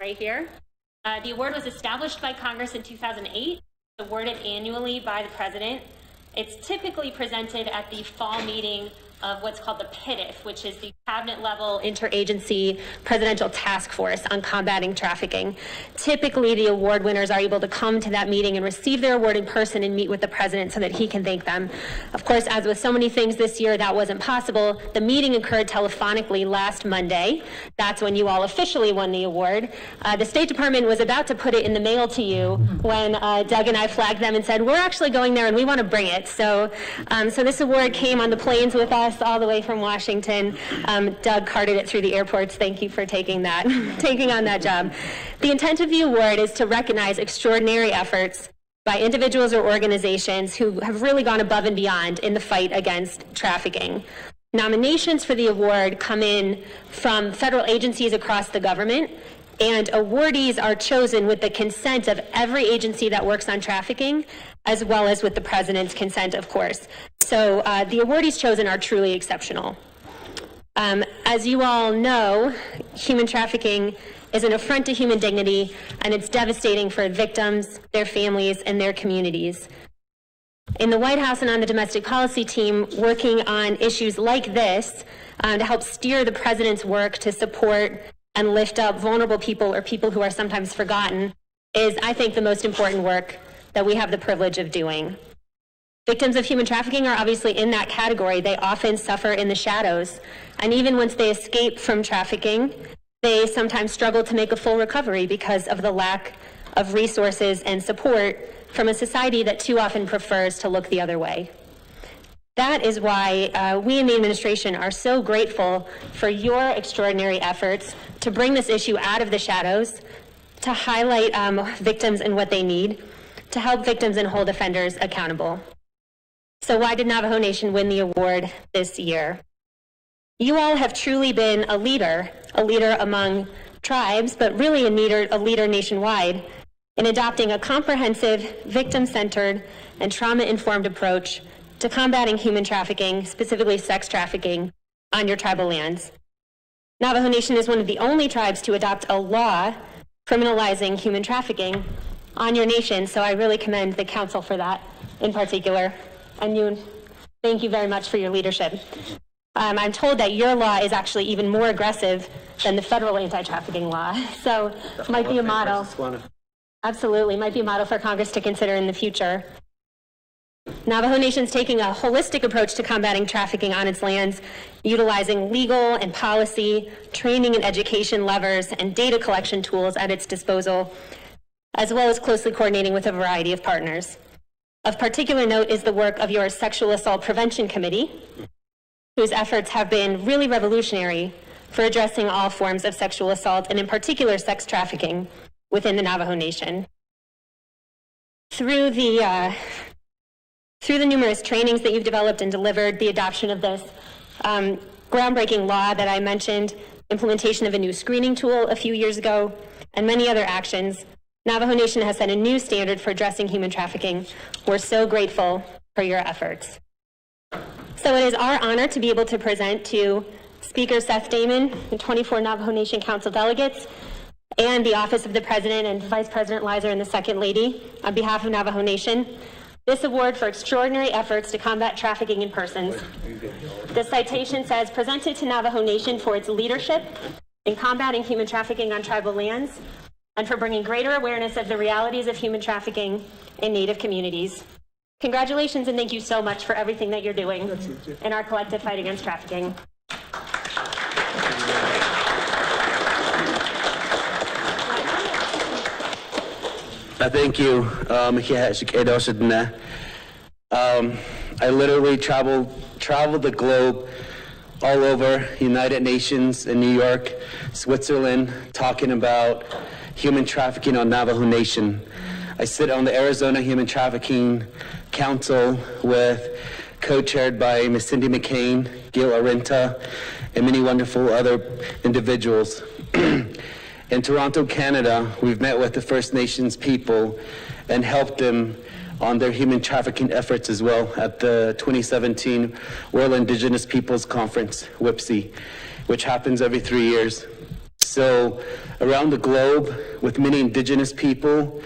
right here. The award was established by Congress in 2008, awarded annually by the president. It's typically presented at the fall meeting of what's called the PITF, which is the cabinet-level interagency presidential task force on combating trafficking. Typically, the award winners are able to come to that meeting and receive their award in person and meet with the president so that he can thank them. Of course, as with so many things this year, that wasn't possible. The meeting occurred telephonically last Monday. That's when you all officially won the award. The State Department was about to put it in the mail to you when Doug and I flagged them and said, we're actually going there and we want to bring it. So this award came on the planes with us all the way from Washington. Doug carted it through the airports. Thank you for taking on that job. The intent of the award is to recognize extraordinary efforts by individuals or organizations who have really gone above and beyond in the fight against trafficking. Nominations for the award come in from federal agencies across the government, and awardees are chosen with the consent of every agency that works on trafficking, as well as with the president's consent, of course. So the awardees chosen are truly exceptional. As you all know, human trafficking is an affront to human dignity, and it's devastating for victims, their families, and their communities. In the White House and on the domestic policy team, working on issues like this to help steer the president's work to support and lift up vulnerable people or people who are sometimes forgotten is, I think, the most important work that we have the privilege of doing. Victims of human trafficking are obviously in that category. They often suffer in the shadows. And even once they escape from trafficking, they sometimes struggle to make a full recovery because of the lack of resources and support from a society that too often prefers to look the other way. That is why we in the administration are so grateful for your extraordinary efforts to bring this issue out of the shadows, to highlight victims and what they need, to help victims and hold offenders accountable. So why did Navajo Nation win the award this year? You all have truly been a leader among tribes, but really a leader nationwide in adopting a comprehensive, victim-centered, and trauma-informed approach to combating human trafficking, specifically sex trafficking, on your tribal lands. Navajo Nation is one of the only tribes to adopt a law criminalizing human trafficking on your nation, so I really commend the council for that in particular. And Yoon, thank you very much for your leadership. I'm told that your law is actually even more aggressive than the federal anti-trafficking law, so might be a model. Absolutely, might be a model for Congress to consider in the future. Navajo Nation's taking a holistic approach to combating trafficking on its lands, utilizing legal and policy, training and education levers, and data collection tools at its disposal, as well as closely coordinating with a variety of partners. Of particular note is the work of your Sexual Assault Prevention Committee, whose efforts have been really revolutionary for addressing all forms of sexual assault, and in particular sex trafficking within the Navajo Nation. Through the numerous trainings that you've developed and delivered, the adoption of this groundbreaking law that I mentioned, implementation of a new screening tool a few years ago, and many other actions, Navajo Nation has set a new standard for addressing human trafficking. We're so grateful for your efforts. So it is our honor to be able to present to Speaker Seth Damon, the 24 Navajo Nation Council delegates, and the Office of the President and Vice President Lizer and the Second Lady, on behalf of Navajo Nation, this award for extraordinary efforts to combat trafficking in persons. The citation says, presented to Navajo Nation for its leadership in combating human trafficking on tribal lands and for bringing greater awareness of the realities of human trafficking in Native communities. Congratulations, and thank you so much for everything that you're doing in our collective fight against trafficking. Thank you. I literally traveled the globe, all over United Nations in New York, Switzerland, talking about human trafficking on Navajo Nation. I sit on the Arizona Human Trafficking Council co-chaired by Ms. Cindy McCain, Gil Arenta, and many wonderful other individuals. In Toronto, Canada, we've met with the First Nations people and helped them on their human trafficking efforts as well at the 2017 World Indigenous Peoples Conference, WIPSI, which happens every 3 years. So around the globe with many indigenous people,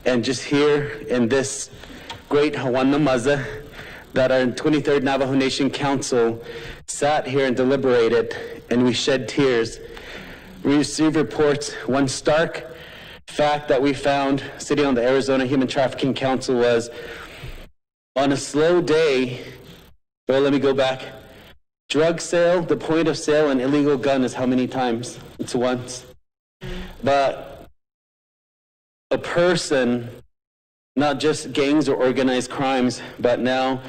and just here in this great Hawana Maza, that our 23rd Navajo Nation Council sat here and deliberated, and we shed tears. We received reports. One stark fact that we found sitting on the Arizona Human Trafficking Council was, on a slow day, well, let me go back. Drug sale, the point of sale, and illegal gun is how many times? It's once. But a person, not just gangs or organized crimes, but now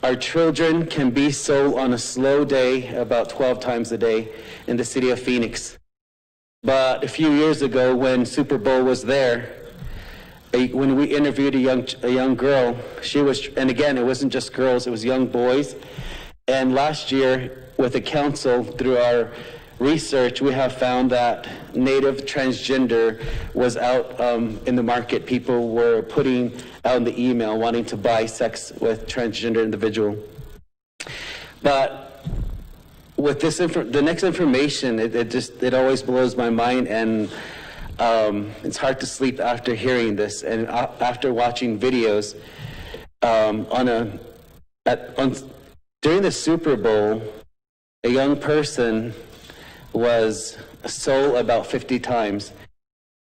our children can be sold on a slow day about 12 times a day in the city of Phoenix. But a few years ago when Super Bowl was there, when we interviewed a young girl, she was, and again, it wasn't just girls, it was young boys. And last year with the council, through our research, we have found that Native transgender was out in the market. People were putting out in the email wanting to buy sex with transgender individual. But with this, the next information, it always blows my mind, and it's hard to sleep after hearing this and after watching videos. During the Super Bowl, a young person was sold about 50 times.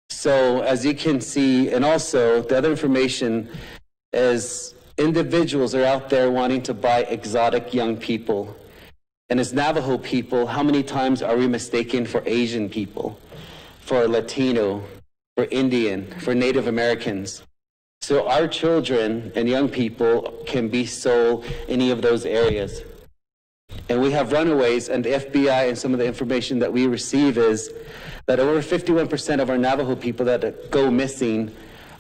So as you can see, and also the other information is individuals are out there wanting to buy exotic young people. And as Navajo people, how many times are we mistaken for Asian people, for Latino, for Indian, for Native Americans? So our children and young people can be sold in any of those areas. And we have runaways, and the FBI, and some of the information that we receive is that over 51% of our Navajo people that go missing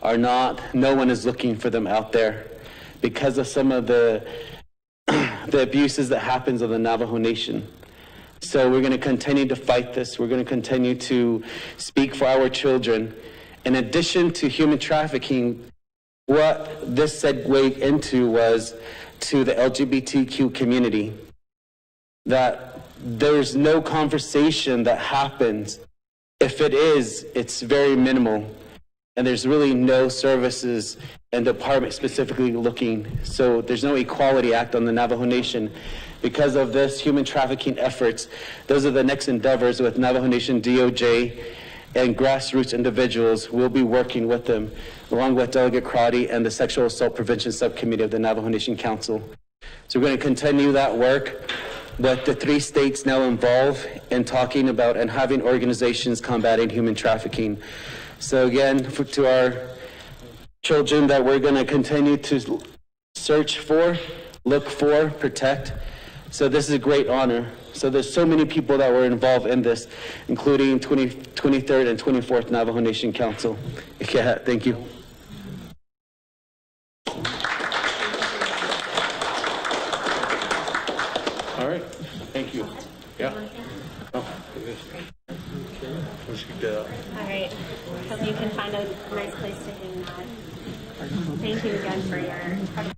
are not, no one is looking for them out there because of some of the abuses that happens of the Navajo Nation. So we're going to continue to fight this. We're going to continue to speak for our children. In addition to human trafficking, what this segued into was to the LGBTQ community, that there's no conversation that happens. If it is, it's very minimal. And there's really no services and department specifically looking. So there's no Equality Act on the Navajo Nation. Because of this human trafficking efforts, those are the next endeavors with Navajo Nation DOJ and grassroots individuals. We'll be working with them, along with Delegate Crotty and the Sexual Assault Prevention Subcommittee of the Navajo Nation Council. So we're going to continue that work, but the 3 states now involved in talking about and having organizations combating human trafficking. So again, to our children that we're going to continue to search for, look for, protect. So this is a great honor. So there's so many people that were involved in this, including 23rd and 24th Navajo Nation Council. Yeah, thank you. All right, thank you. Yeah. Oh. All right. Hope you can find a nice place to hang out. Thank you again for your